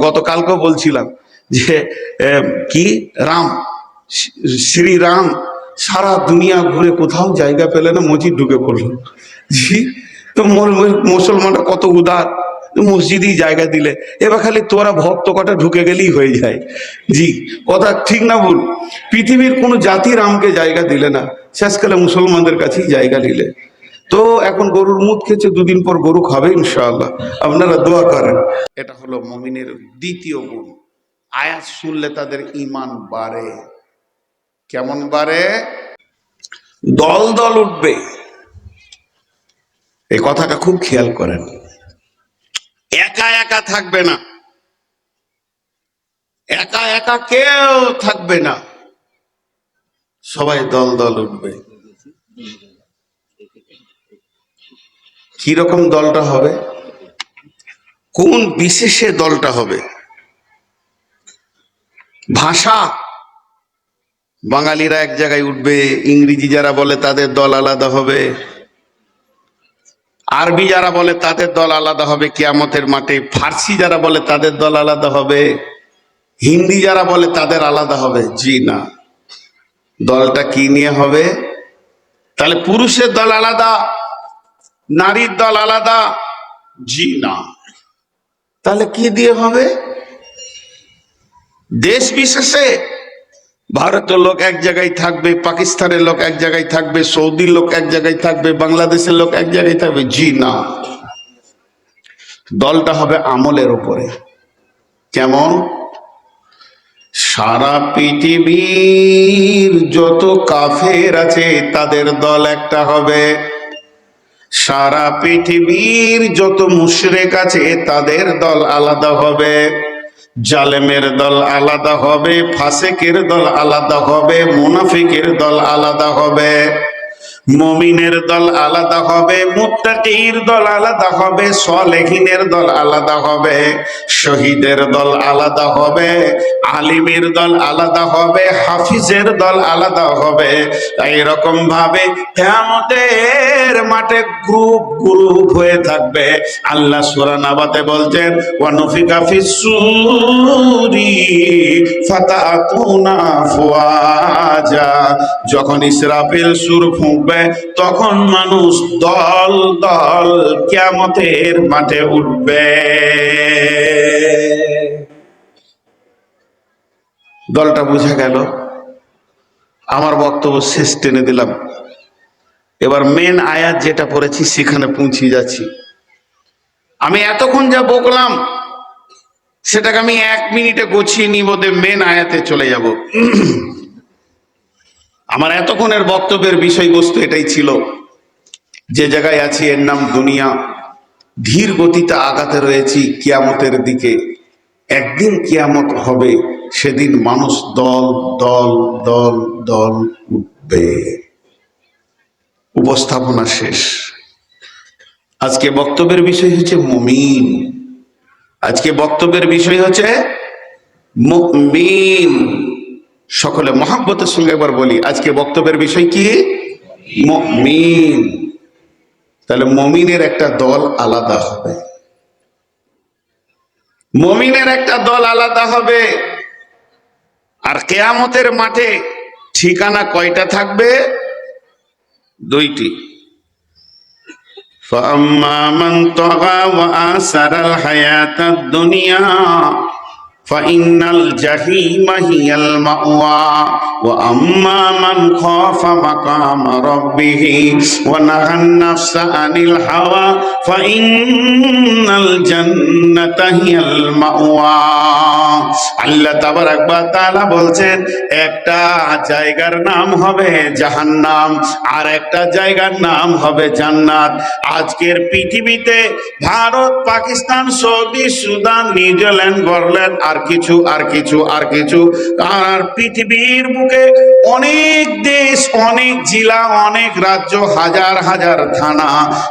গতকালকেও বলছিলাম যে কি রাম, শ্রীরাম সারা দুনিয়া ঘুরে কোথাও জায়গা পেলে না, মসজিদ ঢুকে পড়লো। জি, তো মুসলমানরা কত উদার, মসজিদই জায়গা দিলে। এবার খালি তোরা ভক্ত কটা ঢুকে গেলেই হয়ে যায়। জি, কথা ঠিক না ভুল? পৃথিবীর কোনো জাতি রামকে জায়গা দিলে না, শেষকালে মুসলমানদের কাছেই জায়গা নিলে। তো এখন গরুর মুখ খেয়েছে, দুদিন পর গরু খাবে ইনশাআল্লাহ, আপনারা দোয়া করেন। এটা হলো মুমিনের দ্বিতীয় গুণ। আয়াত শুনলে তাদের ঈমান বাড়ে। কেমন বাড়ে? দল দল উঠবে। এই কথাটা খুব খেয়াল করেন। একা একা থাকবে না, একা একা কেউ থাকবে না, সবাই দল দল উঠবে। কি রকম দলটা হবে? কোন বিশেষে দলটা হবে? ভাষা, বাঙালিরা এক জায়গায় উঠবে, ইংরেজি যারা বলে তাদের দল আলাদা হবে, আরবি যারা বলে তাদের দল আলাদা হবে কিয়ামতের মাঠে, ফার্সি যারা বলে তাদের দল আলাদা হবে, হিন্দি যারা বলে তাদের আলাদা হবে। জি না, দলটা কি নিয়ে হবে? তাহলে পুরুষের দল আলাদা, নারীর দল আলাদা? জি না। তাহলে কি দিয়ে হবে? দেশ বিশেষে ভারতের লোক এক জায়গায় থাকবে, পাকিস্তানের লোক এক জায়গায় থাকবে, সৌদির লোক এক জায়গায় থাকবে, বাংলাদেশের লোক এক জায়গায় থাকবে? জি না, দলটা হবে আমলের উপরে। কেমন? সারা পৃথিবীর যত কাফের আছে তাদের দল একটা হবে, সারা পৃথিবীর যত মুশরিক আছে তাদের দল আলাদা হবে, জালেমের দল আলাদা হবে, ফাসিকের দল আলাদা হবে, মুনাফিকের দল আলাদা হবে, মুমিনের দল আলাদা হবে, মুত্তাকির দল আলাদা হবে, সালেহিনের দল আলাদা হবে, শহীদের দল আলাদা হবে, আলিমের দল আলাদা হবে, হাফিজের দল আলাদা হবে। এইরকম ভাবে কিয়ামতের মাঠে গ্রুপ গ্রুপ হয়ে থাকবে। আল্লাহ সূরা নাবাতে বলছেন, ওয়া নুফিকা ফিস-সূরি ফাতাকুনা আফওয়াজা, যখন ইসরাফিল সূর ফুঁকবে তখন মানুষ দল দল কিয়ামতের মাঠে উঠবে। দলটা বুঝা গেল? আমার বক্তব্য শেষ টেনে দিলাম। এবার মেন আয়াত যেটা পড়েছি সেখানে পৌঁছে যাচ্ছি। আমি এতক্ষণ যা বকলাম সেটাকে আমি 1 মিনিটে গুছিয়ে নিব, মেন আয়াতে চলে যাব। আমার এতক্ষণের বক্তব্যের বিষয়বস্তু এটাই ছিল, যে জায়গায় আছি এর নাম দুনিয়া, ধীর গতিতে আগাতে রয়েছি কিয়ামতের দিকে। একদিন কিয়ামত হবে, সেদিন মানুষ দল দল দল দল উঠবে। উপস্থাপনা শেষ। আজকে বক্তব্যের বিষয় হচ্ছে মুমিন। আজকে বক্তব্যের বিষয় হচ্ছে মুমিন। সকলে মহব্বতের সঙ্গে একবার বলি, আজকে বক্তব্যের বিষয় কি? মুমিন। তাহলে মুমিনের একটা দল আলাদা হবে, মুমিনের একটা দল আলাদা হবে। আর কিয়ামতের মাঠে ঠিকানা কয়টা থাকবে? 2টি। ফাআম্মা মান তাগা ওয়া আসারাল হায়াতাদ দুনিয়া ফাইন্নাল জাহিমা হিয়াল মাওয়া ওয়া আম্মা মান খাফা মাকামা রাব্বিহি ওয়া নাহান নাফসা আনিল হাওয়া ফাইন্নাল জান্নাতা হিয়াল মাওয়া। আল্লাহ তাবারাক ওয়া তাআলা বলছেন, একটা জায়গার নাম হবে জাহান্নাম, আর একটা জায়গার নাম হবে জান্নাত। আজকের পৃথিবীতে Bharat, Pakistan, Saudi, Sudan, New Zealand, বললেন আর কিছু আর কিছু আর কিছু। আর পৃথিবীর বুকে অনেক দেশ, অনেক জেলা, অনেক রাজ্য, হাজার হাজার থানা,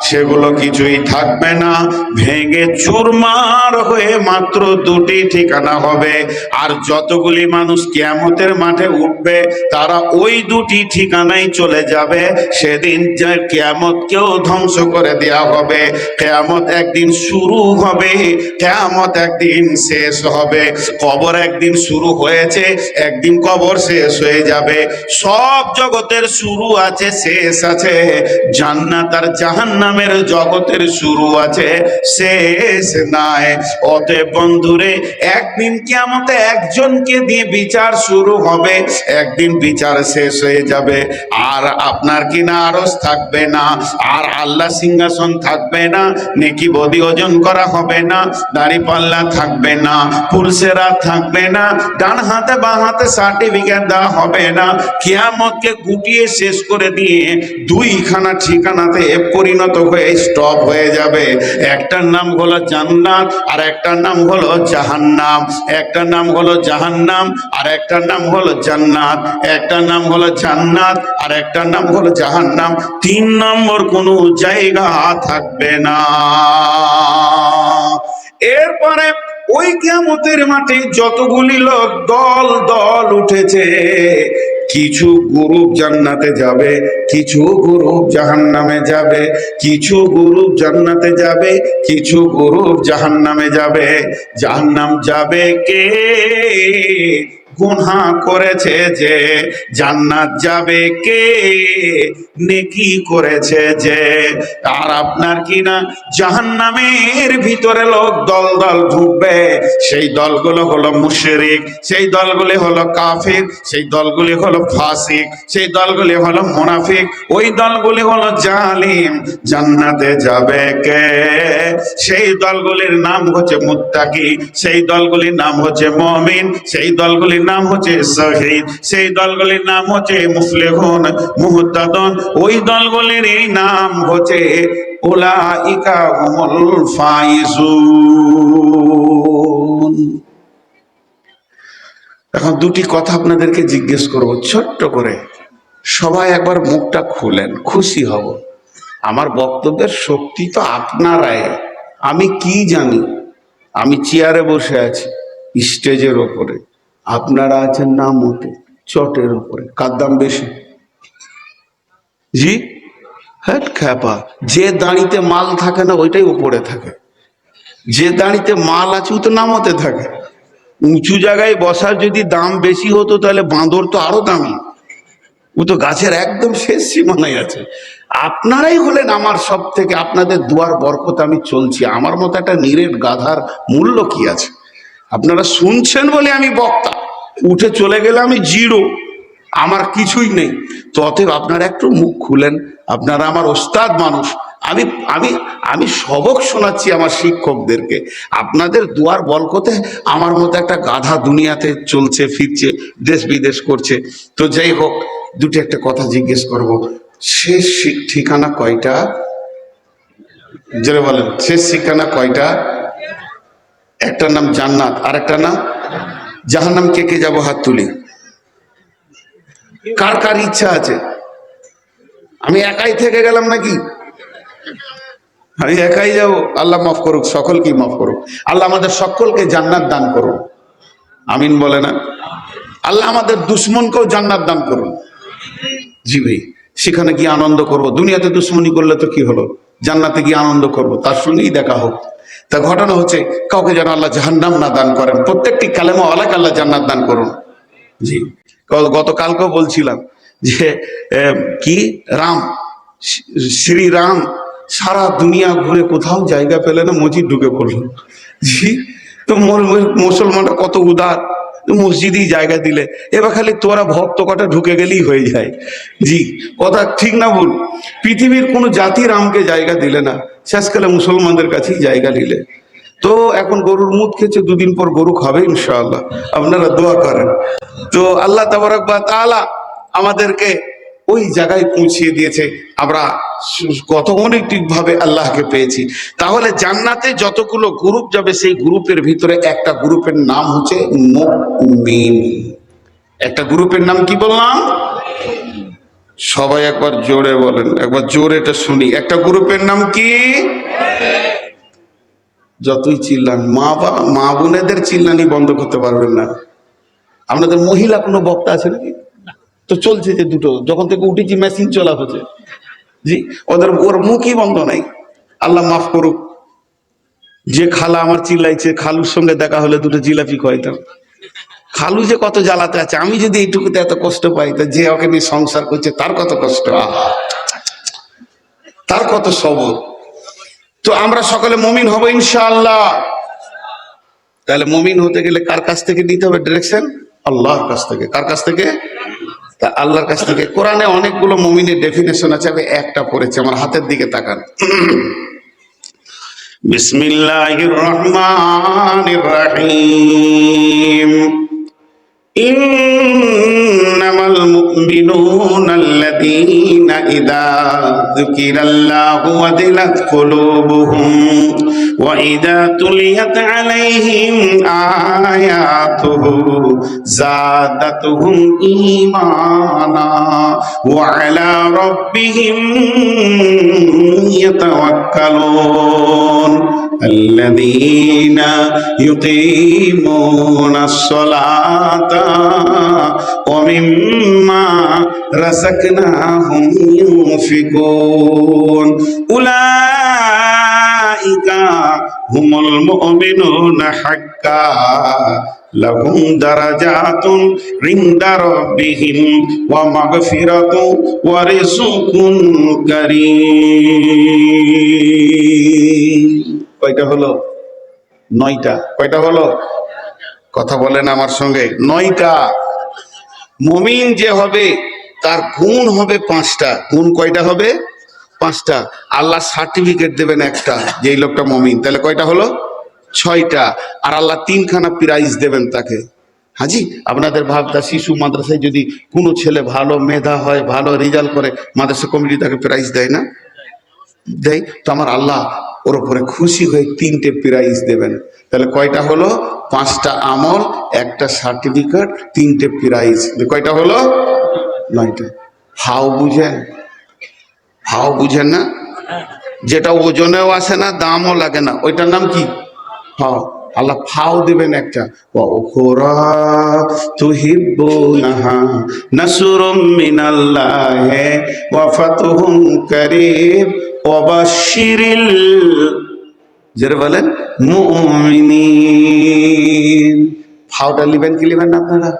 সেগুলো কিছুই থাকবে না, ভেঙে চুরমার হয়ে মাত্র দুটি ঠিকানা হবে। আর যতগুলি মানুষ কিয়ামতের মাঠে উঠবে তারা ওই দুটি ঠিকানায় চলে যাবে। সেদিন যে কিয়ামতকেও ধ্বংস করে দেওয়া হবে। কিয়ামত একদিন শুরু হবে, কিয়ামত একদিন শেষ হবে। কবর একদিন শুরু হয়েছে, একদিন কবর শেষ হয়ে যাবে। সব জগতের শুরু আছে, শেষ আছে। জান্নাত আর জাহান্নামের জগতের শুরু আছে, শেষ নাই। অতএব বন্ধুরে, একদিন কিয়ামতে একজনকে দিয়ে বিচার শুরু হবে, একদিন বিচার শেষ হয়ে যাবে। আর আপনার কিনা আরশ থাকবে না, আর আল্লাহ সিংহাসন থাকবে না, নেকি বদি ওজন করা হবে না, দাড়ি পাল্লা থাকবে না, পুলসেরা থাকবে না, ডান হাতে বাঁ হাতে সার্টিফিকেট দেওয়া হবে না। কিয়ামতকে গুটিয়ে শেষ করে দিয়ে দুইখানা ঠিকানাতে পরিণত হয়ে স্টপ হয়ে যাবে। একটার নাম হলো জান্নাত আর একটার নাম হলো জাহান্নাম। একটার নাম হলো জাহান্নাম আর একটার নাম হলো জান্নাত। একটার নাম হলো জান্নাত আর একটার নাম হলো জাহান্নাম। তিন নম্বর কোনো জায়গা থাকবে না। এরপরে ওই কিয়ামতের মাঠে যতগুলি লোক দল দল উঠেছে, কিছু গ্রুপ জান্নাতে যাবে, কিছু গ্রুপ জাহান্নামে যাবে, কিছু গ্রুপ জান্নাতে যাবে, কিছু গ্রুপ জাহান্নামে যাবে। জাহান্নাম যাবে কে? গুনাহ করেছে যে। জান্নাত যাবে কে? নেকি করেছে যে। আর আপনার কিনা জাহান্নামের ভিতরে লোক দল দল ঢুকবে। সেই দলগুলো হলো মুশরিক, সেই দলগুলি হলো কাফির, সেই দলগুলি হলো ফাসিক, সেই দলগুলি হলো মুনাফিক, ওই দলগুলি হলো জালিম। জান্নাতে যাবে কে? সেই দলগুলির নাম হচ্ছে মুত্তাকি, সেই দলগুলির নাম হচ্ছে মুমিন, সেই দলগুলির নাম হচ্ছে শহীদ, সেই দলগুলির নাম হচ্ছে মুফলিহুন মুহতাদুন, ওই দলগুলির নাম হচ্ছে উলাইকা হুমুল ফাইজুন। এখন দুটি কথা আপনাদেরকে জিজ্ঞেস করব ছোট্ট করে, সবাই একবার মুখটা খুলেন, খুশি হব। আমার বক্তব্যের শক্তি তো আপনারাই। আমি কি জানি? আমি চেয়ারে বসে আছি স্টেজের ওপরে, আপনারা আছেন না মোটে চটের ওপরে। কার দাম বেশি? জি হ্যাঁ খ্যাপা। যে দাঁড়িতে মাল থাকে না ওইটাই উপরে থাকে, যে দাঁড়িতে মাল আছে ও তো নামতে থাকে। উঁচু জায়গায় বসার যদি দাম বেশি হতো তাহলে বাঁদর তো আরো দামি, ও তো গাছের একদম শেষ সীমানায় আছে। আপনারাই হলেন আমার সব থেকে, আপনাদের দুয়ার বরকত আমি চলছি। আমার মতো একটা নিরেট গাধার মূল্য কি আছে? আপনারা শুনছেন বলে আমি বক্তা, উঠে চলে গেলে আমি জিরো, আমার কিছুই নেই। তো অতএব আপনারা একটু মুখ খুলেন, আপনারা আমার ওস্তাদ মানুষ। আমি আমি আমি সবক শোনাচ্ছি আমার শিক্ষকদেরকে। আপনাদের দুয়ার বরকতে আমার মতো একটা গাধা দুনিয়াতে চলছে ফিরছে, দেশ বিদেশ করছে। তো যাই হোক, দুটি একটা কথা জিজ্ঞেস করব, শেষ ঠিকানা কয়টা? যারা বলেন শেষ ঠিকানা কয়টা? একটার নাম জান্নাত আর একটা নাম জাহান্নাম। কে কে যাবো হাত তুলি? কার কার ইচ্ছা আছে? আমি একাই থেকে গেলাম নাকি? আমি একাই যাব? আল্লাহ মাফ করুক, সকলকে মাফ করুক। আল্লাহ আমাদের সকলকে জান্নাত দান করুন, আমিন বলে না? আল্লাহ আমাদের দুশ্মনকেও জান্নাত দান করুন। জি ভাই, সেখানে গিয়ে আনন্দ করব। দুনিয়াতে দুশ্মনী করলে তো কি হলো, জান্নাতে গিয়ে আনন্দ করব, তার সঙ্গেই দেখা হোক। তা ঘটনা হচ্ছে, কাউকে যেন আল্লাহ জাহান্নাম না দান করেন, প্রত্যেকটি কালেমা ওয়ালাকে আল্লাহ জান্নাত দান করুন। জি, গতকালকেও বলছিলাম যে কি রাম, শ্রী রাম সারা দুনিয়া ঘুরে কোথাও জায়গা পেলে না, মসজিদ ঢুকে পড়লো। জি, তো মুসলমানরা কত উদার, মসজিদই জায়গা দিলে। এবার খালি তোরা ভক্ত কটা ঢুকে গেলেই হয়ে যায়। জি, কথা ঠিক না ভুল? পৃথিবীর কোনো জাতি রামকে জায়গা দিলে না, শেষকালে মুসলমানদের কাছেই জায়গা দিলে। তো এখন গরুর মুখ খেয়েছে, দুদিন পর গরু খাবে ইনশাআল্লাহ, আপনারা দোয়া করেন। তো আল্লাহ তাবারক ওয়া তাআলা আমাদেরকে ওই জায়গায় পৌঁছিয়ে দিয়েছে। আমরা কত অনেকভাবে আল্লাহকে পেয়েছি। তাহলে জান্নাতে যতগুলো গ্রুপ যাবে সেই গ্রুপের ভিতরে একটা গ্রুপের নাম হচ্ছে মুমিন। একটা গ্রুপের নাম কি বললাম? সবাই একবার জোরে বলেন, একবার জোরে এটা শুনি। একটা গ্রুপের নাম কি? যতই চিল্লান, মা বোনেদের চিল্লানি বন্ধ করতে পারবেন না। আপনাদের মহিলা কোনো বক্তা আছে নাকি? তো চলছে যে দুটো, যখন থেকে উঠেছি মেশিন চলা হচ্ছে জি, ওর মুখই বন্ধ নাই। আল্লাহ মাফ করুক। যে খালা আমার চিল্লাইছে, খালুর সঙ্গে দেখা হলে দুটো জিলাপি খাইতাম। খালু যে কত জ্বালাতে আছে, আমি যদি এইটুকুতে এত কষ্ট পাই, তা যে ওকে নিয়ে সংসার করছে তার কত কষ্ট, তার কত সবর। তো আমরা সকলে মুমিন হব ইনশাআল্লাহ। তাহলে মুমিন হতে গেলে কার কাছ থেকে নিতে হবে ডিরেকশন? আল্লাহর কাছ থেকে। কার কাছ থেকে? তা আল্লাহর কাছ থেকে। কোরআনে অনেকগুলো মুমিনের ডেফিনেশন আছে, আমি একটা পড়েছি, আমার হাতের দিকে তাকান। বিসমিল্লাহির রহমানির রহিম। ইন্নামাল মুমিনুনা আল্লাযীনা ইযা যুকিরাল্লাহু ওয়াজিলাত কুলুবুহুম ওয়া ইযা তুলিয়াত আলাইহিম আয়াতুহু যাদাতুহুম ঈমানা ওয়া আলা রাব্বিহিম ইয়াতাওয়াক্কালুন আল্লাযীনা ইউকিমুনাস সালাতা ওয়া মিম্মা রাযাকনাহুম ইউনফিকুন উলাইকা হুমুল মুমিনুনা হাক্কান লাহুম দারাজাতুন ইনদা রাব্বিহিম ওয়া মাগফিরাতুন ওয়া রিজকুন কারীম। কয়টা হলো? 9টা। কয়টা হলো? কথা বলেন আমার সঙ্গে। 9টা। মুমিন যে হবে তার গুণ হবে 5টা। গুণ কয়টা হবে? 5টা। আল্লাহ সার্টিফিকেট দেবেন একটা, যে এই লোকটা মুমিন। তাহলে কয়টা হলো? 6টা। আর আল্লাহ 3খানা প্রাইজ দেবেন তাকে। হাজি, আপনাদের ভাবতা শিশু মাদ্রাসায় যদি কোনো ছেলে ভালো মেধা হয়, ভালো রেজাল্ট করে, মাদ্রাসা কমিটি তাকে প্রাইজ দেয় না? দেয়। তো আমার আল্লাহ ওর উপরে খুশি হয়ে 3টে প্রাইজ দেবেন। তাহলে কয়টা হলো? 5টা আমল, একটা সার্টিফিকেট, 3টে প্রাইজ। কয়টা হলো? 9টা। হাও বুঝেন? হাও বুঝেন না? যেটা ওজনেও আসে না, দামও লাগে না, ওইটার নাম কি? হাও। আল্লাহ ফাও দিবেন একটা, ওয়া উখরা তুহিব্বুনাহা নাসরুম মিনাল্লাহি ওয়া ফাতহুম কারীব ওয়া বাশশিরিল, যারা বলেন, মুমিনিন। ফাওটা লিবেন কি লিবেন না আপনারা?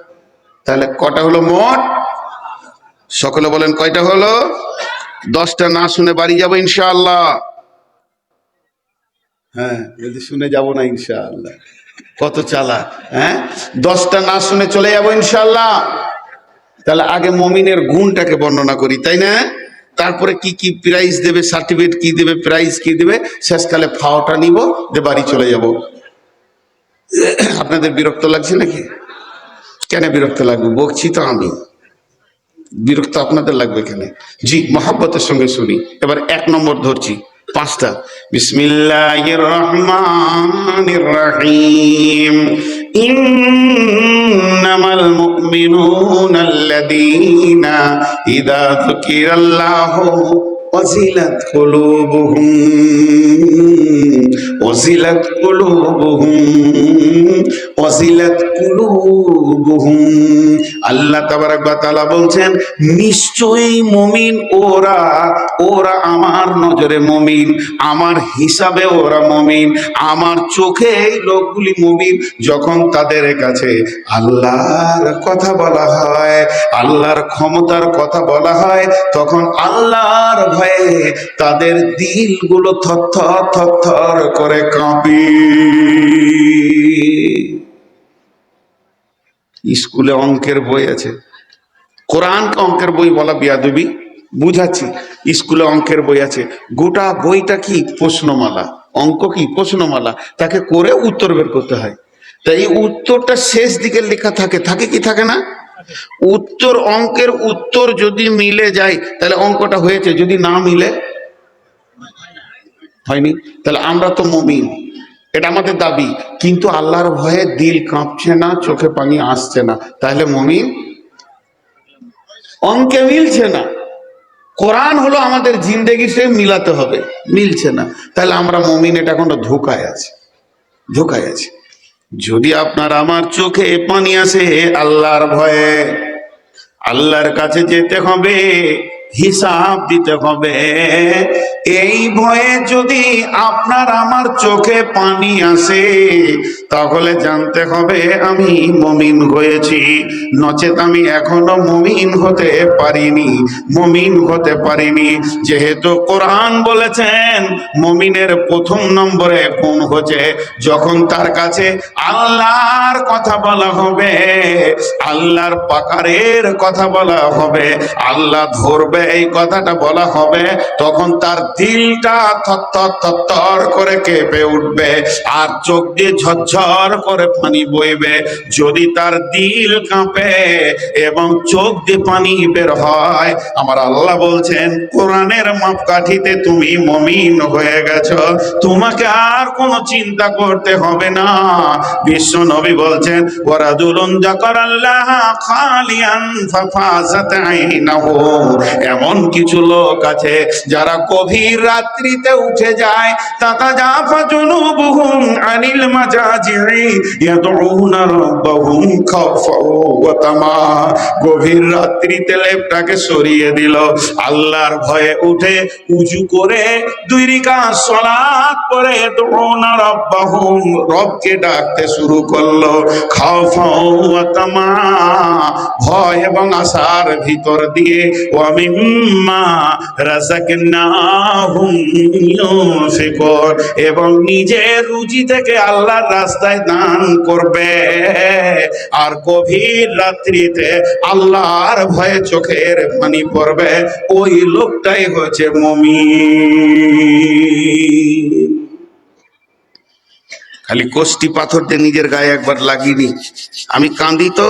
তাহলে কটা হলো মোট? সকলে বলেন কয়টা হলো? 10টা না শুনে বাড়ি যাবো ইনশাআল্লাহ। হ্যাঁ, যদি শুনে যাব না ইনশাআল্লাহ। কত চালাক! হ্যাঁ, 10টা না শুনে চলে যাবো ইনশাআল্লাহ। তাহলে আগে মুমিনের গুণটাকে বর্ণনা করি, তাই না? তারপরে কি কি প্রাইজ দেবে, সার্টিফিকেট কি দেবে, প্রাইজ কি দেবে, শেষকালে ফাওটা নিব, যে বাড়ি চলে যাব। আপনাদের বিরক্ত লাগছে নাকি? কেন বিরক্ত লাগবে? বকছি তো আমি, বিরক্ত আপনাদের লাগবে কেন? জি, মহব্বতের সঙ্গে শুনি। এবার 1 নম্বর ধরছি, 5টা। বিসমিল্লাহির রহমানির রহিম। ইন্নামাল মুমিনুনা আল্লাযীনা ইযা যুকিরাল্লাহু ওয়াজিলাত কুলুবুহুম ওয়াজিলাত কুলুবুহুম ওয়াজিলাত কুলুবুহুম। আল্লাহ তাবারক ওয়া তাআলা বলছেন, নিশ্চয়ই মুমিন ওরা, ওরা আমার নজরে মুমিন, আমার হিসাবে ওরা মুমিন, আমার চোখে এই লোকগুলি মুমিন। যখন তাদের কাছে আল্লাহর কথা বলা হয়, আল্লাহর ক্ষমতার কথা বলা হয়, তখন আল্লাহর ভয়ে তাদের দিলগুলো থরথর থরথর করে কাঁপে। স্কুলে অঙ্কের বই আছে, কোরআনকে অঙ্কের বই বলা বিয়াদবি, বুঝাচ্ছি। স্কুলে অঙ্কের বই আছে, গোটা বইটা কি? প্রশ্নমালা। অঙ্ক কি? প্রশ্নমালা। তাকে করে উত্তর বের করতে হয়। তাই এই উত্তরটা শেষ দিকে লেখা থাকে, থাকে কি থাকে না? উত্তর অঙ্কের উত্তর যদি মিলে যায় তাহলে অঙ্কটা হয়েছে, যদি না মিলে হয়নি। তাহলে আমরা তো মুমিন, এটা আমাদের দাবি, কিন্তু আল্লাহর ভয়ে দিল কাঁপছে না, চোখে পানি আসছে না, তাহলে মুমিন? অঙ্কে মিলছে না, কোরআন হলো আমাদের জিন্দেগি সে মিলাতে হবে, মিলছে না, তাহলে আমরা মুমিন, এটা কোনো ধোঁকায় আছে, ধোঁকায় আছে। যদি আপনার আমার চোখে পানি আসে আল্লাহর ভয়ে, আল্লাহর কাছে যেতে হবে, হিসাব দিতে হবে, এই ভয়ে যদি আপনার আমার চোখে পানি আসে তাহলে জানতে হবে আমি মুমিন হয়েছি, নচেত আমি এখনো মুমিন হতে পারিনি, মুমিন হতে পারিনি। যেহেতু কোরআন বলেছেন মুমিনের প্রথম নম্বরে কোন হচ্ছে যখন তার কাছে আল্লাহর কথা বলা হবে, আল্লাহর পাকারের কথা বলা হবে, আল্লাহ ধরবে এই কথাটা বলা হবে, তখন তার দিলটা থরথর থরথর করে কেঁপে উঠবে আর চোখ দিয়ে ঝরঝর করে পানি বইবে। যদি তার দিল কাঁপে এবং চোখ দিয়ে পানি বের হয়, আমার আল্লাহ বলছেন কোরআনের মাপকাঠিতে তুমি মুমিন হয়ে গেছো, তোমাকে আর কোনো চিন্তা করতে হবে না। বিশ্ব নবী বলছেন ওয়ারাজুলুন যাকারাল্লাহ খালিয়ান ফাফাযাত আইনাহু, এমন কিছু লোক আছে যারা গভীর রাত্রিতে উঠে যায়, তাতাজাফা জুনুবুহুম আনিল মাজাজি'i ইয়াদউনা রাব্বাহুম খাওফাও ওয়া তামা, গভীর রাত্রিতে লেপটাকে সরিয়ে দিল, আল্লাহর ভয়ে উঠে উজু করে 2 রাকাত সালাত পড়ে দুউনা রাব্বাহুম, রবকে ডাকতে শুরু করলো, খাওফাও ওয়া তামা, ভয় এবং আশার ভিতর দিয়ে, ওয়া মিম্মা রাযাকনাহুম ইউনফিকুন, এবং নিজের রুজি থেকে আল্লাহর রাস্তায় দান করবে, আর গভীর রাত্রিতে আল্লাহর ভয়ে চোখের পানি পড়বে, ওই লোকটাই হচ্ছে মুমিন। খালি কোষ্টি পাথর দিয়ে নিজের গায়ে একবার লাগিনি, আমি কাঁদি তো,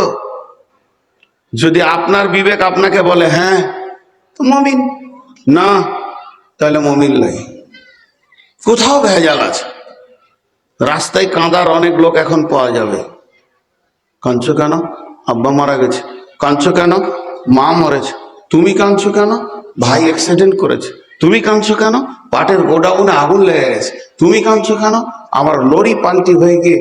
যদি আপনার বিবেক আপনাকে বলে হ্যাঁ তো মুমিন, না তাহলে মুমিন নাই, কোথাও ভেজাল আছে। রাস্তায় কাঁদার অনেক লোক এখন পাওয়া যাবে, কাঁদছো কেন? আব্বা মারা গেছে। কাঁদছো কেন? মা মরেছে। তুমি কাঁদছো কেন? ভাই অ্যাক্সিডেন্ট করেছে। তুমি কাঁদছো কেন? পাটের গোডাউনে আগুন লেগে গেছে। তুমি কাঁদছো কেন? আমার লরি পাল্টি হয়ে গিয়ে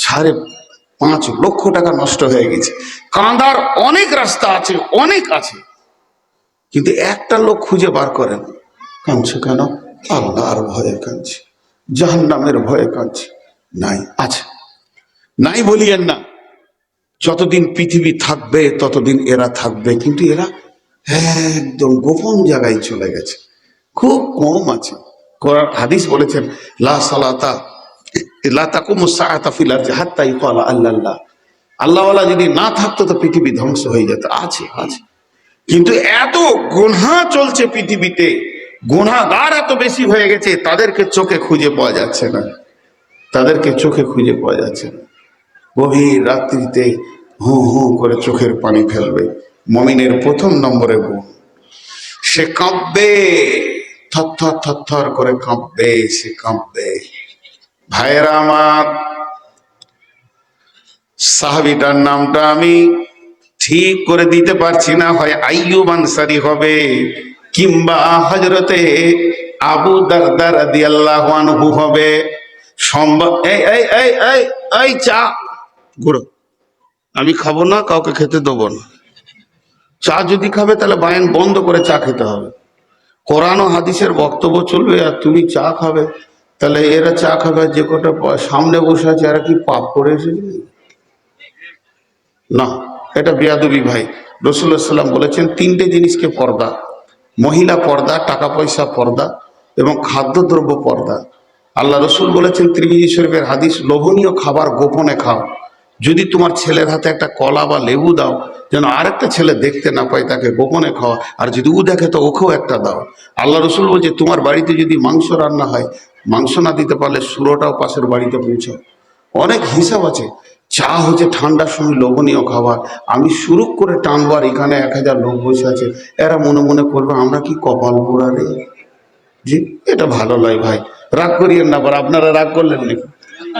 5.5 লক্ষ টাকা নষ্ট হয়ে গেছে। কাঁদার অনেক রাস্তা আছে, অনেক আছে, কিন্তু একটা লোক খুঁজে বার করেন। কাঁদছো কেন? আল্লাহর ভয়ে কাঁদছি, জাহান্নামের ভয়ে কাঁদছি। নাই, আছে, নাই বলিয়েন না। যতদিন পৃথিবী থাকবে ততদিন এরা থাকবে, কিন্তু এরা একদম গোপন জায়গায় চলে গেছে, খুব কম আছে। কোরআন হাদিস বলেছেন লা সালাতা লা তাকুমুস সাআতা ফিল আরদি হাত্তা ইউকালা আল্লাহ, আল্লাহওয়ালা যদি না থাকতো তো পৃথিবী ধ্বংস হয়ে যেত। আছে, আছে, কিন্তু এত গুনাহ চলছে পৃথিবীতে, গুনাহগার এত বেশি হয়ে গেছে, তাদেরকে চোখে খুঁজে পাওয়া যাচ্ছে না, তাদেরকে চোখে খুঁজে পাওয়া যাচ্ছে না। গভীর রাত্রিতে হু হু করে চোখের পানি ফেলবে। মুমিনের প্রথম নম্বরে গুণ, সে কাঁপবে, থরথর থরথর করে কাঁপবে, সে কাঁপবে। ভাইয়েরা আমার, সাহাবীটার নামটা আমি ঠিক করে দিতে পারছি না, হয় আইয়ুব আনসারী হবে কিংবা হযরতে আবু দারদা রাদিয়াল্লাহু আনহু হবে। সম্ভব এই এই এই এই এই চা গুঁড়ো আমি খাবো না, কাউকে খেতে দেবো না। চা যদি খাবে তাহলে বায়ান বন্ধ করে চা খেতে হবে। কোরআন ও হাদিসের বক্তব্য চলবে আর তুমি চা খাবে, তাহলে এরা চা খাবে, যে কটা সামনে বসে আছে এরা কি পাপ করে এসেছে না? এটা বেয়াদবি ভাই। রাসূলুল্লাহ সাল্লাল্লাহু আলাইহি ওয়াসাল্লাম বলেছেন 3টে জিনিসকে পর্দা, মহিলা পর্দা, টাকা পয়সা পর্দা এবং খাদ্যদ্রব্য পর্দা। আল্লাহ রসুল বলেছেন তিরমিজি শরীফের হাদিস, লোভনীয় খাবার গোপনে খাও। যদি তোমার ছেলের হাতে একটা কলা বা লেবু দাও যেন আরেকটা ছেলে দেখতে না পায়, তাকে গোপনে খাওয়া, আর যদি ও দেখে তো ওকেও একটা দাও। আল্লাহ রসুল বলছে তোমার বাড়িতে যদি মাংস রান্না হয়, মাংস না দিতে পারলে সুরোটাও পাশের বাড়িতে পৌঁছাও। অনেক হিসাব আছে। চা হচ্ছে ঠান্ডার সময় লোভনীয় খাবার। আমি শুরু করে টানবো আর এখানে 1000 লোক বসে আছে, এরা মনে মনে করবে আমরা কি কপাল পোড়া রে। জি, এটা ভালো নয় ভাই, রাগ করিয়েন না। আবার আপনারা রাগ করলেন নাকি?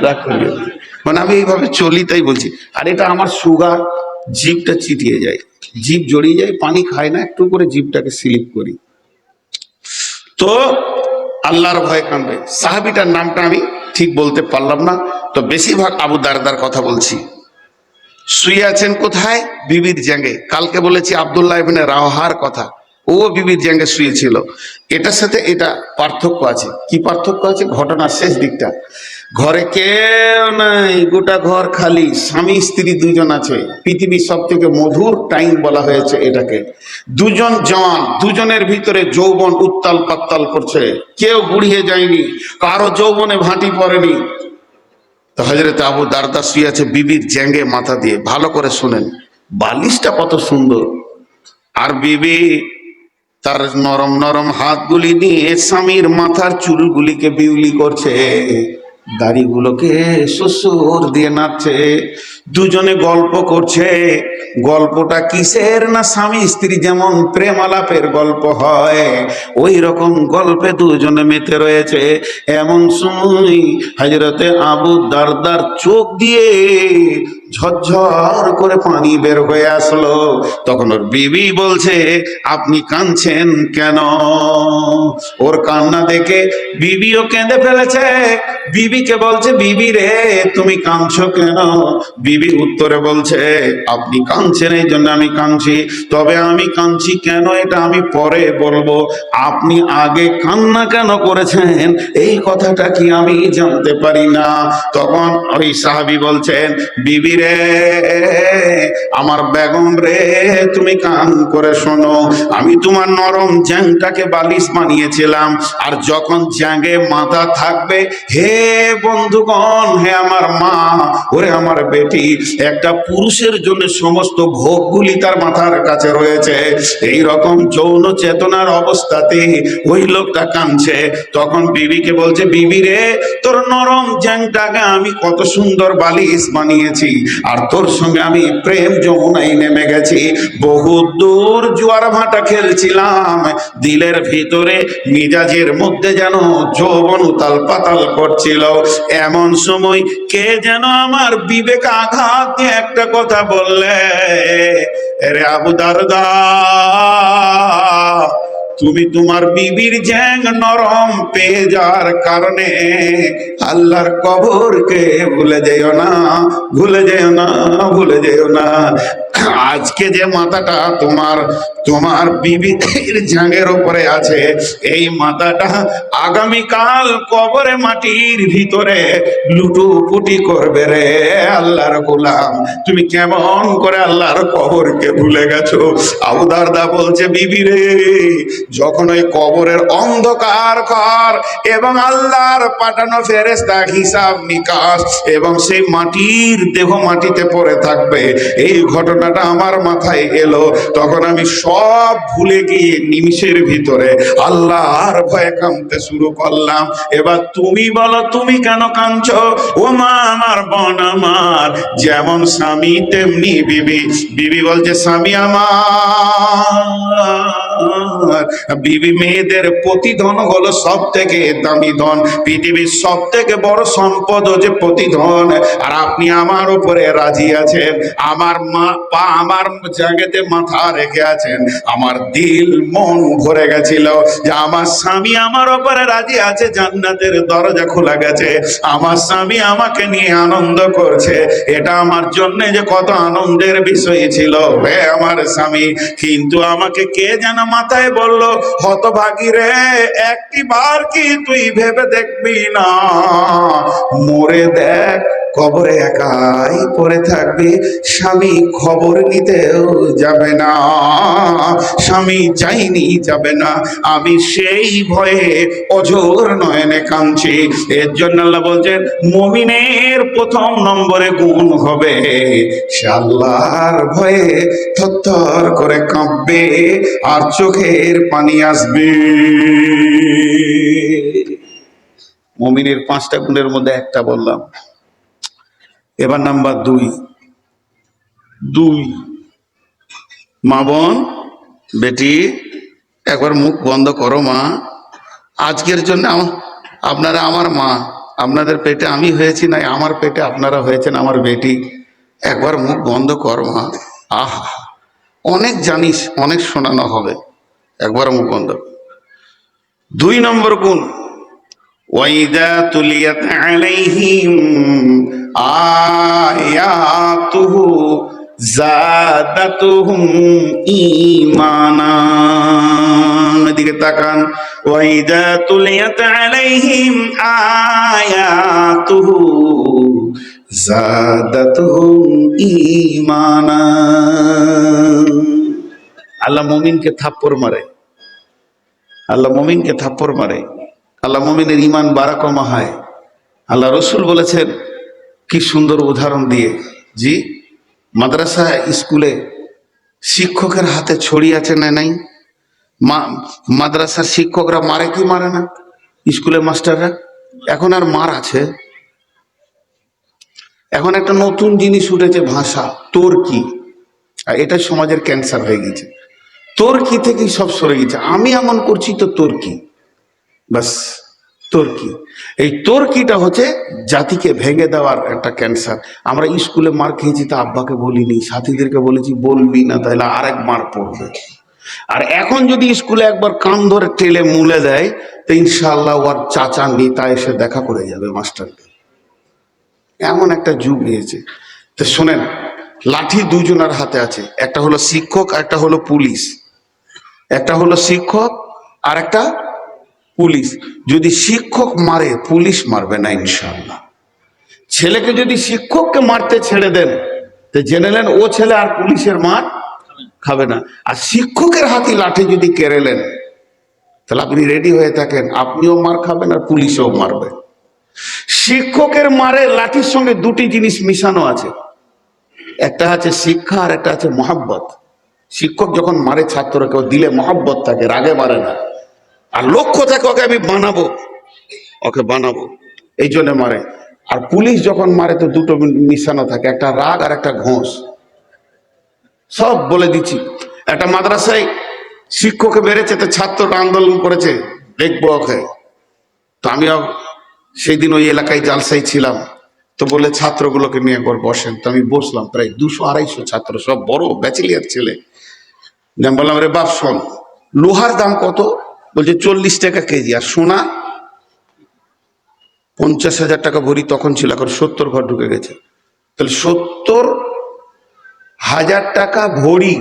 রাগ করিয়েন না। মানে আমি এইভাবে চলি তাই বলছি। আর এটা আমার সুগার, জিভটা চিটিয়ে যায়, জিভ জড়িয়ে যায়, পানি খায় না, একটু করে জিভটাকে স্লিপ করি। তো আল্লাহর ভয় কাঁদবে। সাহাবিটার নামটা আমি ঠিক বলতে পারলাম না, তো বেশিরভাগ আবু দারদার কথা বলছি। শুয়ে আছেন কোথায়? বিবির জাঙ্গে। কালকে বলেছি আব্দুল্লাহ ইবনে রাওয়াহার কথা, ও বিবির জাঙ্গে শুয়েছিল। এটার সাথে এটা পার্থক্য আছে। কি পার্থক্য আছে? ঘটনার শেষ দিকটা, ঘরে কেউ নাই, গোটা ঘর খালি, স্বামী স্ত্রী দুজন আছে। পৃথিবীর সব থেকে মধুর টাইম বলা হয়েছে এটাকে। দুজন জওয়ান, দুজনের ভিতরে যৌবন উত্তাল পাত্তাল করছে, কেউ বুড়িয়ে যায়নি, কারো যৌবনে ভাঁটি পড়েনি। তো হযরত আবু দারদা শুয়ে আছে বিবির জ্যাঙ্গে মাথা দিয়ে। ভালো করে শুনেন, বালিশটা কত সুন্দর, আর বিবি তার নরম নরম হাতগুলি নিয়ে স্বামীর মাথার চুলগুলিকে বিউলি করছে, দাড়িগুলোকে শ্বশুর দিয়ে নাচছে, দুজনে গল্প করছে। গল্পটা কিসের? না স্বামী স্ত্রী যেমন প্রেম আলাপের গল্প হয়, ওই রকম গল্পে দুজনে মেতে রয়েছে। এমন সময় হযরতে আবু দারদার চোখ দিয়ে ঝরঝর করে পানি বের হয়ে আসলো। তখন ওর বিবি বলছে, আপনি কাঁদছেন কেন? ওর কান্না দেখে বিবিও কেঁদে ফেলেছে। বিবিকে বলছে, বিবি রে তুমি কাঁদছো কেন? বিবি উত্তরে বলছে, আপনি কাঁদছেন এই জন্য আমি কাঁদছি, তবে আমি কাঁদছি কেন এটা আমি পরে বলবো। আপনি আগে কান্না কেন করেছেন এই কথাটা কি আমি জানতে পারি না? তখন ওই সাহাবী বলছেন, বিবি রে, আমার বেগম রে, তুমি কান করে শোনো, আমি তোমার নরম জ্যাংটাকে বালিশ বানিয়েছিলাম, আর যখন জ্যাঙ্গে মাথা থাকবে, হে বন্ধুগণ, হে আমার মা, ওরে আমার বেটি, একটা পুরুষের জন্য সমস্ত ভোগগুলি তার মাথার কাছে রয়েছে। এই রকম যৌন চেতনার অবস্থাতে ওই লোকটা কাঁদছে। তখন বিবিকে বলছে, বিবি রে, তোর নরম জ্যাংটাকে আমি কত সুন্দর বালিশ বানিয়েছি, আর তোর সঙ্গে আমি প্রেম যমুনায় নেমে গেছি, বহু দূর জোয়ার ভাটা খেলছিলাম, দিলের ভিতরে মিজাজের মধ্যে যেন যৌবন উতাল পাতাল করছিল। এমন সময় কে যেন আমার বিবেক আঘাত দিয়ে একটা কথা বললে, রে আবু দারদা, তুমি তোমার বিবির জ্যাং নরম পেয়ে যাওয়ার কারণে আল্লাহর কবরকে ভুলে যেও না, ভুলে যেও না, ভুলে যেও না। আজকে যে মাথাটা তোমার তোমার বিবির জাঙ্গের উপরে আছে, এই মাথাটা আগামীকাল কবরে মাটির ভিতরে লুটোপুটি করবে রে আল্লাহর গোলাম। তুমি কেমন করে আল্লাহর কবরকে ভুলে গেছো? আবু দারদা বলছে, বিবি রে, যখন ওই কবরের অন্ধকার ঘর এবং আল্লাহর পাঠানো ফেরেশতা হিসাব নিকাশ এবং সেই মাটির দেহ মাটিতে পড়ে থাকবে, এই ঘটনাটা আমার মাথায় এলো, তখন আমি সব ভুলে গিয়ে নিমিষের ভিতরে আল্লাহর ভয়ে কাঁদতে শুরু করলাম। এবার তুমি বলো, তুমি কেন কাঁদছো? ও মা আমার, বোন আমার, যেমন স্বামী তেমনি বিবি। বিবি বলছে, স্বামী আমার, বিবি মেয়েদের প্রতিধন হলো সব থেকে দামি ধন, পৃথিবীর সব থেকে বড় সম্পদ হচ্ছে প্রতিধন। আর আপনি আমার উপরে রাজি আছেন, আমার মা পা আমার জায়গাতে মাথা রেখে আছেন। আমার দিল মন ভরে গেছিল যে আমার স্বামী আমার উপরে রাজি আছে, জান্নাতের দরজা খোলা গেছে, আমার স্বামী আমাকে নিয়ে আনন্দ করছে, এটা আমার জন্য যে কত আনন্দের বিষয় ছিল হে আমার স্বামী। কিন্তু আমাকে কে যেন মাথায় বলল, হতভাগী রে, একটি বার কি তুই ভেবে দেখবি না, মরে দেখ, কবরে একাই পড়ে থাকবে, স্বামী খবর নিতেও যাবে না, স্বামী যাইনি যাবে না। আমি সেই ভয়ে অঝোর নয়নে কাঁদছি। এর জন্য আল্লাহ বলছেন, মুমিনের প্রথম নম্বরে গুণ হবে সে আল্লাহর ভয়ে থরথর করে কাঁপবে আর চোখের পানি আসবে। মুমিনের 5টা গুণের মধ্যে একটা বললাম। এবার নাম্বার দুই, মা বোন বেটি একবার মুখ বন্ধ করো মা, আজকের জন্য আপনারা আমার মা, আপনাদের পেটে আমি হয়েছি, না আমার পেটে আপনারা হয়েছেন আমার বেটি, একবার মুখ বন্ধ কর মা। আহা, অনেক জানিস, অনেক শোনানো হবে, একবার মুখ বন্ধ। দুই নম্বর গুণ, ওয়াইদা তুলিয়াত আলাইহিম আয়াতুহু যাদাতুহুম ঈমানা। এদিকে তাকান, ওয়াইদা তুলিয়াত আলাইহিম আয়াতুহু যাদাতুহুম ঈমানা। আল্লাহ মুমিনকে থাপ্পড় মারে, আল্লাহ মুমিনকে থাপ্পড় মারে, আল্লাহ মুমিনের ঈমান বাড়া কমা হয়। আল্লাহ রসুল বলেছেন কি সুন্দর উদাহরণ দিয়ে, জি মাদ্রাসা স্কুলে শিক্ষকের হাতে ছড়ি আছে না নাই? মাদ্রাসার শিক্ষকরা মারে কি মারে না? স্কুলের মাস্টাররা এখন আর মার আছে? এখন একটা নতুন জিনিস উঠেছে, ভাষা, তোর কি। আর এটা সমাজের ক্যান্সার হয়ে গেছে। তোর কি থেকেই সব সরে গেছে, আমি এমন করছি তো তোর কি, বাস তোর কি। এই তোর কিটা হচ্ছে জাতিকে ভেঙে দেওয়ার একটা ক্যান্সার। আমরা স্কুলে মার খেয়েছি তা আব্বাকে বলিনি, সাথীদেরকে বলেছি বলবি না, তাহলে আরেক মার পড়বে। আর এখন যদি স্কুলে একবার কান ধরে টেলে মুলে দেয় তো ইনশাআল্লাহ ওর চাচা নেতা এসে দেখা করে যাবে মাস্টারকে। এমন একটা যুগ নিয়েছে। তো শোনেন, লাঠি দুজনের হাতে আছে, একটা হলো শিক্ষক, একটা হলো পুলিশ। একটা হলো শিক্ষক আর একটা পুলিশ। যদি শিক্ষক মারে পুলিশ মারবে না ইনশাআল্লাহ। ছেলেকে যদি শিক্ষককে মারতে ছেড়ে দেন তো জেনে নেন ও ছেলে আর পুলিশের মার খাবে না। আর শিক্ষকের হাতে লাঠি যদি কেড়েলেন তাহলে আপনি রেডি হয়ে থাকেন, আপনিও মার খাবেন আর পুলিশও মারবে। শিক্ষকের মারে লাঠির সঙ্গে দুটি জিনিস মিশানো আছে, একটা আছে শিক্ষা আর একটা আছে মহাব্বত। শিক্ষক যখন মারে ছাত্রকে ও দিলে মহাব্বত থাকে, রাগে মারে না, আর লক্ষ্য থাকে ওকে আমি বানাবো, ওকে বানাবো, এই জন্য মারে। আর পুলিশ যখন মারে তো দুটো মিশানো থাকে, একটা রাগ আর একটা ঘোষ। সব বলে দিচ্ছি, একটা মাদ্রাসায় শিক্ষককে মেরেছে তো ছাত্ররা আন্দোলন করেছে, দেখবো ওকে। তো আমিও সেই দিন ওই এলাকায় জালসাই ছিলাম, তো বলে ছাত্রগুলোকে নিয়ে একবার বসেন। তো আমি বসলাম, প্রায় 200-250 ছাত্র, সব বড় ব্যাচেলিয়ার ছেলে। আমি বললাম, রে বাপ শোন, লোহার দাম কত? বলছে 40 টাকা কেজি। আর সোনা 50,000 টাকা ভরি তখন ছিল, এখন 70 ঘর ঢুকে গেছে। তাহলে 70,000 টাকা ভরি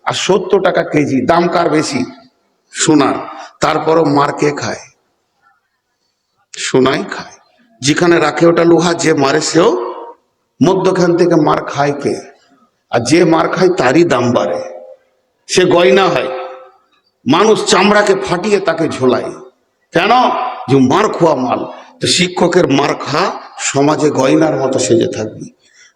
আর 70 টাকা কেজি, দাম কার বেশি? সোনার। তারপরও মার কে খায়? সোনাই খায়। যেখানে রাখে ওটা লোহা, যে মারে সেও মধ্যখান থেকে মার খায় কে? আর যে মার খায় তারই দাম বাড়ে, সে গয়না হয়। মানুষ চামড়াকে ফাটিয়ে তাকে ঝোলায়, কেন? যে মার খোয়া মাল। তো শিক্ষকের মার খা, সমাজে গয়নার মতো সেজে থাকবি।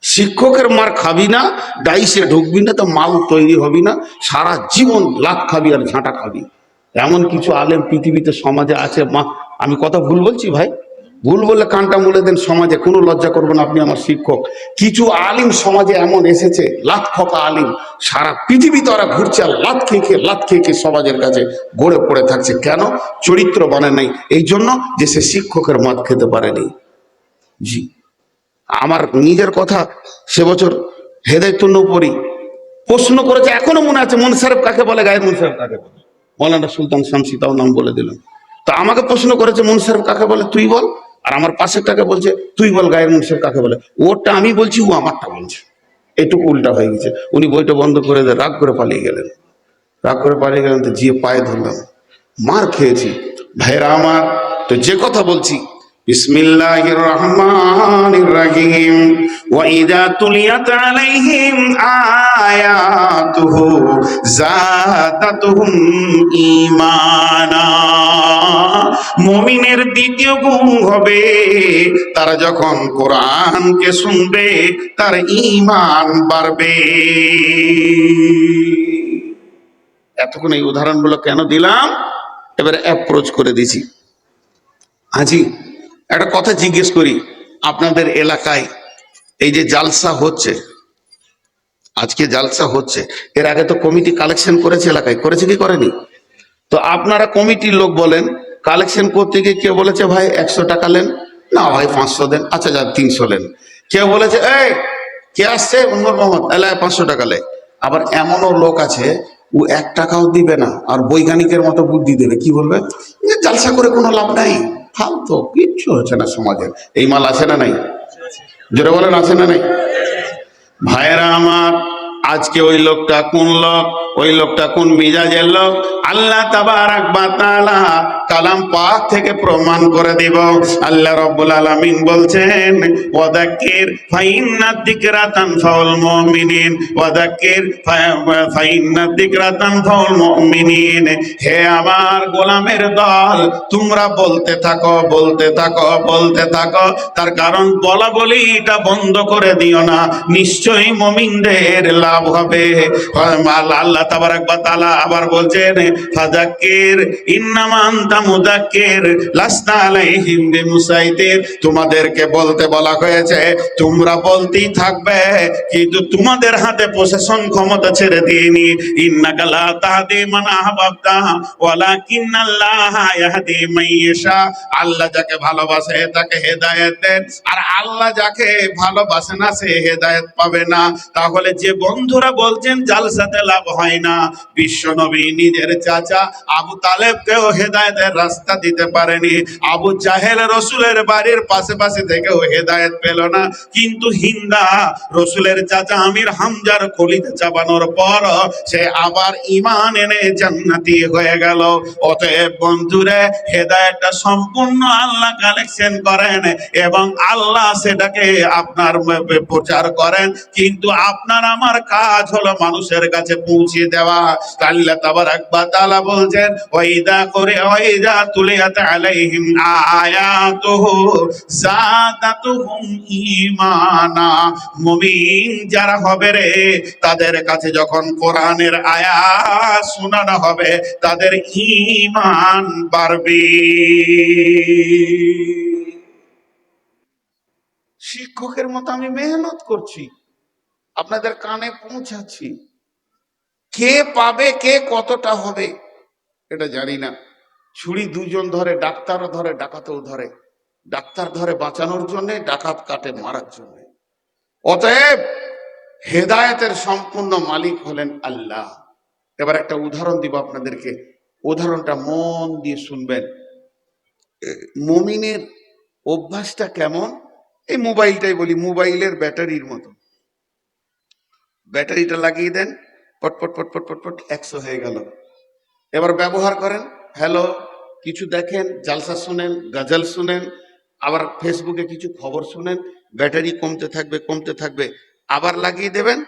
শিক্ষকের মার খাবি না, ডাইসে ঢুকবি না, তো মাল তৈরি হবি না, সারা জীবন লাত খাবি আর ঝাঁটা খাবি। এমন কিছু আলেম পৃথিবীতে সমাজে আছে। মা, আমি কথা ভুল বলছি ভাই? ভুল বললে কানটা মুলে দেন, সমাজে কোনো লজ্জা করবেন, আপনি আমার শিক্ষক। কিছু আলিম সমাজে এমন এসেছে, লাত খোকা আলিম, সারা পৃথিবীতে ওরা ঘুরছে আর লাত খেয়ে সমাজের কাছে গড়ে পড়ে থাকছে। কেন? চরিত্র বানে নাই, এই জন্য যে সে শিক্ষকের মদ খেতে পারেনি। জি, আমার নিজের কথা, সে বছর হেদায়েতুন পড়ি প্রশ্ন করেছে, এখনো মনে আছে, মুনসারেফ কাকে বলে, গায়ের মুনসারেফ কাকে বলে। মৌলানা সুলতান শামসী, তাও নাম বলে দিলাম। তো আমাকে প্রশ্ন করেছে মুনসারেফ কাকে বলে, তুই বল। আর আমার পাশেরটাকে বলছে তুই বল গায়ের মুনসারেফ কাকে বলে। ওরটা আমি বলছি, ও আমারটা বলছে, এটুকু উল্টা হয়ে গেছে। উনি বইটা বন্ধ করে দিয়ে রাগ করে পালিয়ে গেলেন। রাগ করে পালিয়ে গেলেন, তো গিয়ে পায়ে ধরলাম, মার খেয়েছি ভাইরা আমার। তো যে কথা বলছি, বিসমিল্লাহির রহমানির রহিম, ওয়া ইযা তুলিয়াত আলাইহিম আয়াতুহু যাদাতুহুম ঈমানা। মুমিনের দ্বিতীয় গুণ হবে, তারা যখন কোরআনকে শুনবে তার ঈমান বাড়বে। এতক্ষণ এই উদাহরণগুলো কেন দিলাম, এবারে অ্যাপ্রোচ করে দিছি। আজি একটা কথা জিজ্ঞেস করি, আপনাদের এলাকায় এই যে জালসা হচ্ছে, আজকে জালসা হচ্ছে, এর আগে তো কমিটি কালেকশন করেছে, এলাকায় করেছে কি করেনি? তো আপনারা কমিটির লোক বলেন, কালেকশন করতে গিয়ে কেউ বলেছে ভাই 100 টাকা নেন, না ভাই 500 দেন, আচ্ছা যা 300 নেন। কেউ বলেছে এই কে আসছে নূর মোহাম্মদ, এলাকায় 500 টাকা লে। আবার এমনও লোক আছে ও 1 টাকাও দিবে না, আর বৈজ্ঞানিকের মতো বুদ্ধি দেবে, কি বলবে, যে জালসা করে কোনো লাভ নাই, ফালতু কিচ্ছু হচ্ছে না সমাজের। এই মাল আছে না নাই? জোরে বলেন আছে না নাই? ভাইয়েরা আমার, আজকে ওই লোকটা কোন লোক, ওই লোকটা কোন মিজাজের লোক, আল্লাহ তাবারাক ওয়া তাআলা কালাম পাক থেকে প্রমাণ করে দিব। আল্লাহ রাব্বুল আলামিন বলছেন, ওয়াদাক্কির ফাইন্না যিকরা তানফাউল মুমিনিন, ওয়াদাক্কির ফাইন্না যিকরা তানফাউল মুমিনিন। হে আমার গোলামের দল, তোমরা বলতে থাকো, বলতে থাকো, বলতে থাকো, তার কারণ বলা বলিটা বন্ধ করে দিও না, নিশ্চয়ই মুমিনদের লাভ হবে। আল্লাহ তাবারাক ওয়া তাআলা আবার বলছেন, ফাযাক্কির ইন্নামা আনতা মুযাক্কির লাসতা আলাইহিম বিমুসাইতির। তোমাদেরকে বলতে বলা হয়েছে, তোমরা বলতেই থাকবে, কিন্তু তোমাদের হাতে প্রশাসন ক্ষমতা ছেড়ে দিইনি। ইন্নাকা লা তাহদি মান আহবাবতা ওয়ালাকিন্নাল্লাহা ইয়াহদি মান ইয়াশা। আল্লাহ যাকে ভালোবাসে তাকে হেদায়েত দেন, আর আল্লাহ যাকে ভালোবাসে না সে হেদায়েত পাবে না। তাহলে যে বন্ধুরা বলছেন জালসাতে লাভ হয় না, বিশ্ব নবী নিজের চাচা আবু তালেবকেও হেদায়েতের রাস্তা দিতে পারেনি। আবু জাহেল রসুলের বাড়ির পাশে পাশে থেকেও হেদায়েত পেল না, কিন্তু হিন্দা রসুলের চাচা আমির হামজার কলিতে চাপানোর পর সে আবার ঈমান এনে জান্নাতি হয়ে গেল। অতএব বন্ধুরে, হেদায়েতটা সম্পূর্ণ আল্লাহ কালেকশন করেন এবং আল্লাহ সেটাকে আপনার প্রচার করেন, কিন্তু আপনার আমার কাজ হলো মানুষের কাছে পৌঁছে দেওয়া। আল্লাহ তাবারাক ওয়া তাআলা বলছেন, ওয়াইদা করে ওয়াইদা তুলিয়াত আলাইহিম আয়াতুহু যাদাতুহুম ঈমানা। মুমিন যারা হবে রে, তাদের কাছে যখন কোরআনের আয়াত শোনানো হবে, তাদের ঈমান বাড়বে। শিক্ষকের মতো আমি মেহনত করছি, আপনাদের কানে পৌঁছাচ্ছি, কে পাবে, কে কতটা হবে এটা জানি না। ছুরি দুজন ধরে, ডাক্তারও ধরে, ডাকাতও ধরে। ডাক্তার ধরে বাঁচানোর জন্য, ডাকাত কাটে মারার জন্য। অতএব হেদায়েতের সম্পূর্ণ মালিক হলেন আল্লাহ। এবার একটা উদাহরণ দিব আপনাদেরকে, উদাহরণটা মন দিয়ে শুনবেন। মুমিনের অভ্যাসটা কেমন, এই মোবাইলটাই বলি, মোবাইলের ব্যাটারির মতো। ব্যাটারিটা লাগিয়ে দেন, পটপট পটপট পটপট 100 হয়ে গেল। এবার ব্যবহার করেন, হ্যালো, কিছু দেখেন, জালসা শুনেন, গজল শুনেন, আবার ফেসবুকে কিছু খবর শুনেন, ব্যাটারি কমতে থাকবে, কমতে থাকবে, আবার লাগিয়ে দেবেন,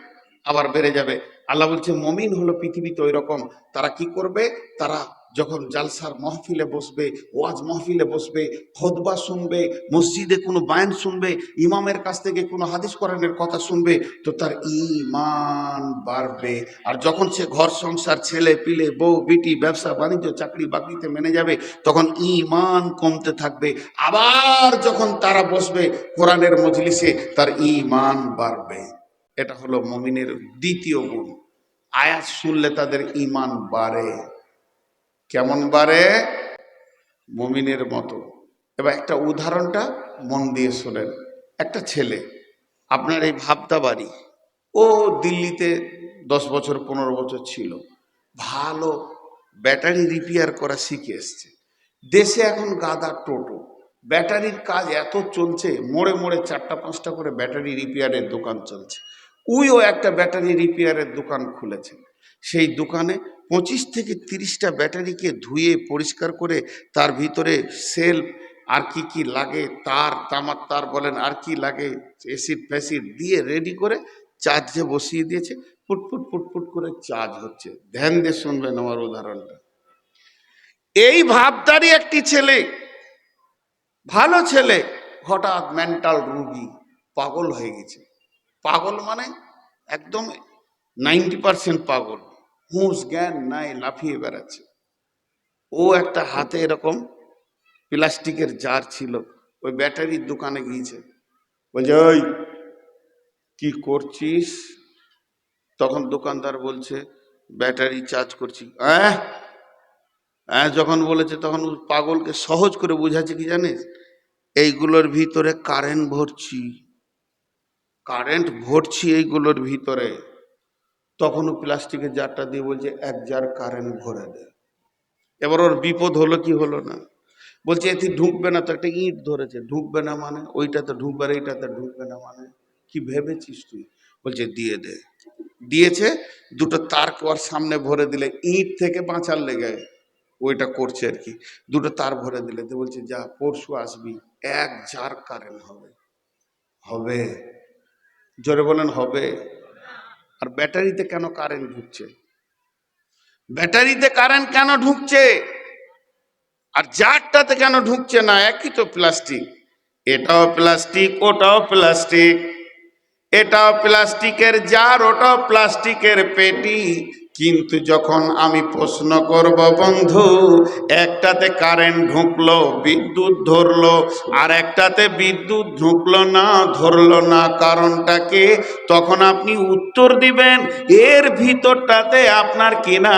আবার বেড়ে যাবে। আল্লাহ বলছে মুমিন হলো পৃথিবীতে ওই রকম। তারা কি করবে, তারা যখন জালসার মাহফিলে বসবে, ওয়াজ মাহফিলে বসবে, খুতবা শুনবে, মসজিদে কোনো বায়ান শুনবে, ইমামের কাছ থেকে কোনো হাদিস কোরআনের কথা শুনবে, তো তার ঈমান বাড়বে। আর যখন সে ঘর সংসার, ছেলে পিলে, বউ বিটি, ব্যবসা বাণিজ্য, চাকরি বাকরিতে মেনে যাবে, তখন ঈমান কমতে থাকবে। আবার যখন তারা বসবে কোরআনের মজলিসে, তার ঈমান বাড়বে। এটা হলো মুমিনের দ্বিতীয় গুণ। আয়াত শুনলে তাদের ঈমান বাড়ে। কেমন বাড়ে? মুমিনের মতো। এবার একটা উদাহরণটা মন দিয়ে শোনেন। একটা ছেলে আপনার এই ভাবতা বাড়ি, ও দিল্লিতে 10 বছর 15 বছর ছিল, ভালো ব্যাটারি রিপেয়ার করা শিখে এসছে। দেশে এখন গাদা টোটো, ব্যাটারির কাজ এত চলছে, মোড়ে মোড়ে 4টা 5টা করে ব্যাটারি রিপেয়ারের দোকান চলছে। উইও একটা ব্যাটারি রিপেয়ারের দোকান খুলেছে। সেই দোকানে 25 থেকে 30টা ব্যাটারিকে ধুয়ে পরিষ্কার করে, তার ভিতরে সেল আর কি কি লাগে, তার, তামার তার বলেন, আর কি লাগে, অ্যাসিড ফ্যাসিড দিয়ে রেডি করে চার্জে বসিয়ে দিয়েছে। ফুটফুট ফুটফুট করে চার্জ হচ্ছে। ধ্যান দিয়ে শুনবেন আমার উদাহরণটা। এই ভাবদারি একটি ছেলে, ভালো ছেলে, হঠাৎ মেন্টাল রোগী, পাগল হয়ে গেছে। পাগল মানে একদম 90% পাগল, হুঁশ জ্ঞান নাই, লাফিয়ে বেড়াচ্ছে। ও একটা হাতে এরকম প্লাস্টিকের জার ছিল, ওই ব্যাটারির দোকানে গিয়েছে, বলছে ওই কি করছিস? তখন দোকানদার বলছে ব্যাটারি চার্জ করছি। হ্যাঁ হ্যাঁ যখন বলেছে তখন পাগলকে সহজ করে বুঝাচ্ছে কি জানিস, এইগুলোর ভিতরে কারেন্ট ভরছি, কারেন্ট ভরছি এইগুলোর ভিতরে। তখনও প্লাস্টিকের জারটা দিয়ে বলছে 1 জার কারেন্ট ভরে দে। এবার ওর বিপদ হলো কি হলো না, বলছে এতে ঢুকবে না তো, একটা ইট ধরেছে, ঢুকবে না মানে ওইটাতে ঢুকবে আর এইটাতে ঢুকবে না মানে কি ভেবেছিস তুই? বলছে দিয়ে দে। দিয়েছে, দুটো তার ওর সামনে ভরে দিলে, ইট থেকে বাঁচার লেগে ওইটা করছে আর কি, দুটো তার ভরে দিলে তো বলছে যা পরশু আসবি 1 জার কারেন্ট হবে। হবে? জোরে বলেন হবে। আর ব্যাটারিতে কেন কারেন্ট ঢুকছে? ব্যাটারিতে কারেন্ট কেন ঢুকছে আর জারটাতে কেন ঢুকছে না? একই তো প্লাস্টিক, এটাও প্লাস্টিক ওটাও প্লাস্টিক, এটাও প্লাস্টিকের জার ওটাও প্লাস্টিকের পেটি। কিন্তু যখন আমি প্রশ্ন করব বন্ধু, একটাতে কারেন্ট ঢুকলো বিদ্যুৎ ধরলো, আর একটাতে বিদ্যুৎ ঢুকলো না ধরলো না, কারণটা কি? তখন আপনি উত্তর দিবেন এর ভিতরটাতে আপনার কিনা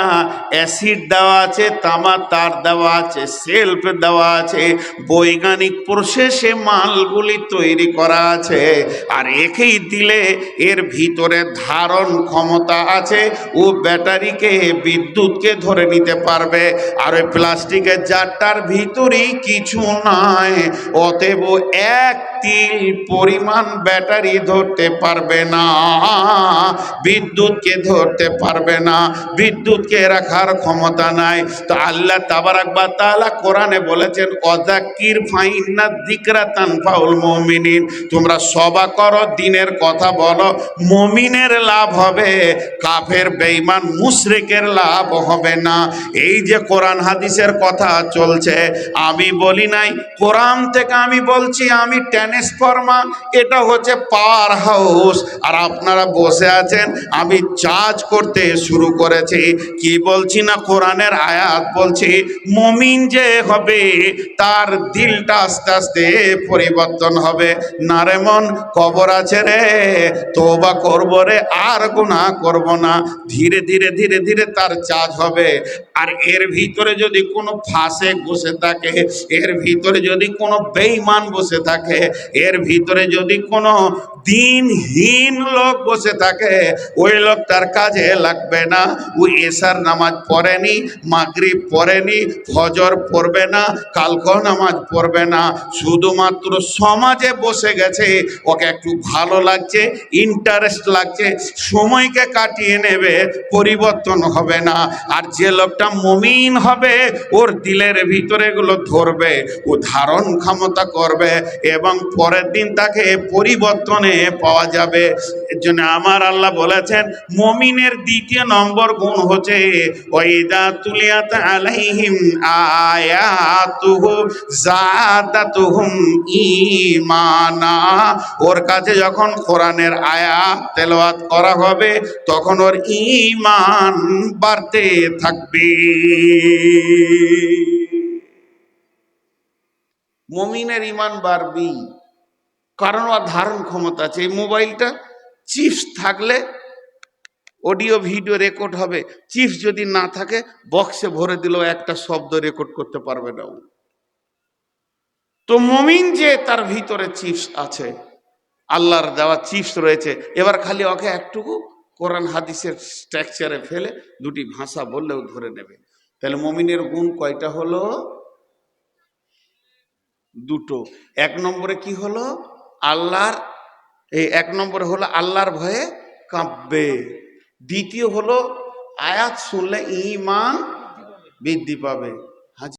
অ্যাসিড দেওয়া আছে, তামার তার দেওয়া আছে, সেলফ দেওয়া আছে, বৈজ্ঞানিক প্রসেসে মালগুলি তৈরি করা আছে। আর একেই দিলে এর ভিতরে ধারণ ক্ষমতা আছে, ও ব্যাটারিকে বিদ্যুৎকে ধরে নিতে পারবে। আর ওই প্লাস্টিকের জারটার ভিতরেই কিছু নাই, অতএব এক তিল পরিমাণ ব্যাটারি ধরতে পারবে না, বিদ্যুৎকে ধরতে পারবে না, বিদ্যুৎকে রাখার ক্ষমতা নাই। তো আল্লাহ তাবারাক ওয়া তাআলা কোরআনে বলেছেন ওয়াযাক্কির ফাইন্না যিকরা তানফাউল মুমিনিন, তোমরা সবা করো, দ্বীনের কথা বলো, মুমিনের লাভ হবে, কাফের বেঈমান মুশরিকের লাভ হবে না। এই যে কোরআন হাদিসের কথা চলছে, আমি বলি নাই, কোরআন থেকে আমি বলছি, আমি ট্রান্সফরমার, এটা হচ্ছে পাওয়ার হাউস, আর আপনারা বসে আছেন, আমি চার্জ করতে শুরু করেছি। কি বলছি না, কোরআনের আয়াত বলছি, মুমিন যে হবে তার দিলটা আস্তে আস্তে পরিবর্তন হবে। না রে মন, কবর আছে রে, তওবা করব রে, আর গুনাহ করব না, ধীরে ধীরে ধীরে ধীরে তার চার্জ হবে। আর এর ভিতরে যদি কোনো ফাসেক বসে থাকে, এর ভিতরে যদি কোনো বেঈমান বসে থাকে, এর ভিতরে যদি কোনো দিনহীন লোক বসে থাকে, ওই লোকটার কাজে লাগবে না। ও এশার নামাজ পড়েনি, মাগরিব পড়েনি, ফজর পড়বে না, কালকো নামাজ পড়বে না, শুধুমাত্র সমাজে বসে গেছে, ওকে একটু ভালো লাগছে, ইন্টারেস্ট লাগছে, সময়কে কাটিয়ে নেবে, পরিবর্তন হবে না। আর যে লোকটা মুমিন হবে, ওর দিলের ভিতরে এগুলো ধরবে, ও ধারণ ক্ষমতা করবে, এবং পরের দিন তাকে পরিবর্তনে পাওয়া যাবে। এর জন্য আমার আল্লাহ বলেছেন মুমিনের দ্বিতীয় নম্বর গুণ হচ্ছে ওয়াইদা তুলিয়াত আলাইহিম আয়াতুহু যাদাতুহুম ঈমানা, ওর কাছে যখন কোরআনের আয়াত তেলাওয়াত করা হবে, তখন ওর ঈমান বাড়তে থাকবে। মুমিনের ঈমান বাড়বেই, কারণ ওর ধারণ ক্ষমতা আছে। এই মোবাইলটা চিপস থাকলে অডিও ভিডিও রেকর্ড হবে, চিপস যদি না থাকে বক্সে ভরে দিলেও একটা শব্দ রেকর্ড করতে পারবে না। তো মুমিন যে তার ভিতরে চিপস আছে, আল্লাহর দেওয়া চিপস রয়েছে, এবার খালি ওকে একটুকু কোরআন হাদিসের স্ট্রাকচারে ফেলে দুটি ভাষা বললেও ধরে নেবে। তাহলে মুমিনের গুণ কয়টা হলো? দুটো। এক নম্বরে কি হলো? আল্লাহর, এই এক নম্বরে হলো আল্লাহর ভয়ে কাঁপবে। দ্বিতীয় হলো আয়াত শুনলে ঈমান বৃদ্ধি পাবে।